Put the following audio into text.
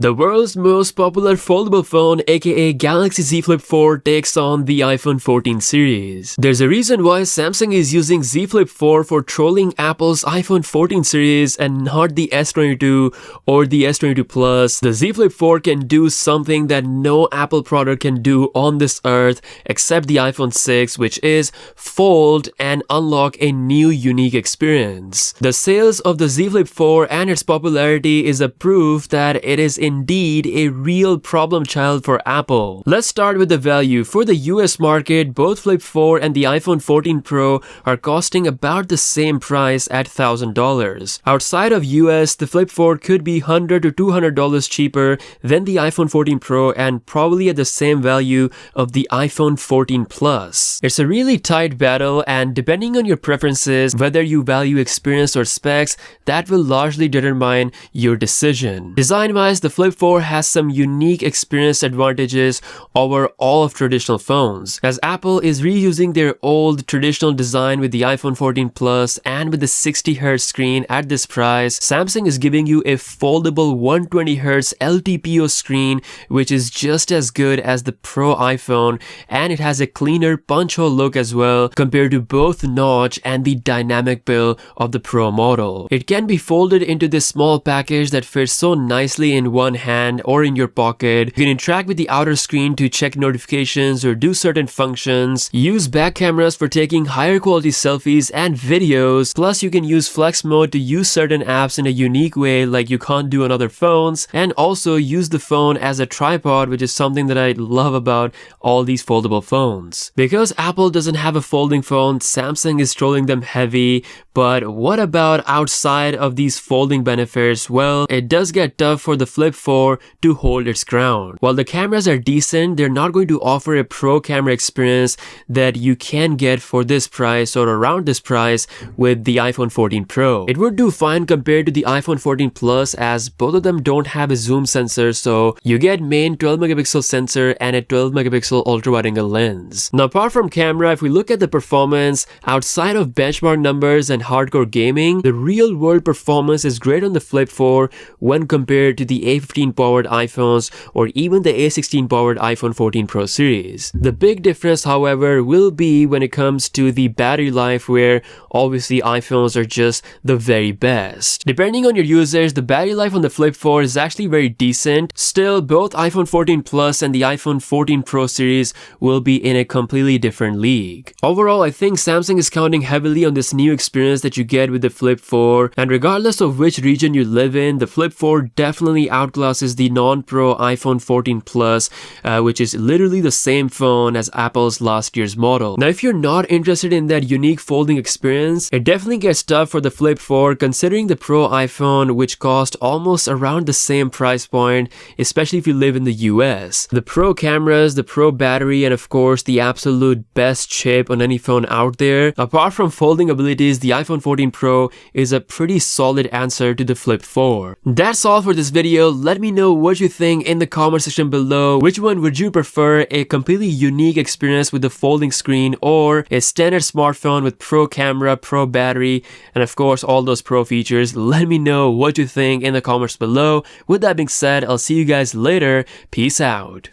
The world's most popular foldable phone, aka Galaxy Z Flip 4, takes on the iPhone 14 series. There's a reason why Samsung is using Z Flip 4 for trolling Apple's iPhone 14 series and not the S22 or the S22 Plus. The Z Flip 4 can do something that no Apple product can do on this earth except the iPhone 6, which is fold and unlock a new unique experience. The sales of the Z Flip 4 and its popularity is a proof that it is indeed a real problem child for Apple. Let's start with the value. For the US market, both Flip 4 and the iPhone 14 Pro are costing about the same price at $1,000. Outside of US, the Flip 4 could be $100 to $200 cheaper than the iPhone 14 Pro and probably at the same value of the iPhone 14 Plus. It's a really tight battle, and depending on your preferences, whether you value experience or specs, that will largely determine your decision. Design-wise, the Flip 4 has some unique experience advantages over all of traditional phones, as Apple is reusing their old traditional design with the iPhone 14 Plus and with the 60Hz screen at this price. Samsung is giving you a foldable 120Hz LTPO screen, which is just as good as the Pro iPhone, and it has a cleaner punch hole look as well compared to both notch and the dynamic bill of the Pro model. It can be folded into this small package that fits so nicely in one hand or in your pocket. You can interact with the outer screen to check notifications or do certain functions, use back cameras for taking higher quality selfies and videos, plus you can use flex mode to use certain apps in a unique way like you can't do on other phones, and also use the phone as a tripod, which is something that I love about all these foldable phones. Because Apple doesn't have a folding phone, Samsung is trolling them heavy, but what about outside of these folding benefits? Well, it does get tough for the Flip 4 to hold its ground. While the cameras are decent, they're not going to offer a pro camera experience that you can get for this price or around this price with the iPhone 14 Pro. It would do fine compared to the iPhone 14 Plus, as both of them don't have a zoom sensor, so you get main 12 megapixel sensor and a 12 megapixel ultra wide angle lens. Now, apart from camera, if we look at the performance outside of benchmark numbers and hardcore gaming, the real world performance is great on the Flip 4 when compared to the A15 powered iPhones or even the A16 powered iPhone 14 Pro series. The big difference, however, will be when it comes to the battery life, where obviously iPhones are just the very best. Depending on your users, the battery life on the Flip 4 is actually very decent. Still, both iPhone 14 Plus and the iPhone 14 Pro series will be in a completely different league. Overall, I think Samsung is counting heavily on this new experience that you get with the Flip 4, and regardless of which region you live in, the Flip 4 definitely outclasses the non-Pro iPhone 14 Plus, which is literally the same phone as Apple's last year's model. Now, if you're not interested in that unique folding experience, it definitely gets tough for the Flip 4 considering the Pro iPhone, which cost almost around the same price point, especially if you live in the US. The Pro cameras, the Pro battery, and of course the absolute best chip on any phone out there. Apart from folding abilities, the iPhone 14 Pro is a pretty solid answer to the Flip 4. That's all for this video. Let me know what you think in the comment section below. Which one would you prefer, a completely unique experience with the folding screen or a standard smartphone with Pro camera, Pro battery, and of course all those Pro features? Let me know what you think in the comments below. With that being said, I'll see you guys later. Peace out.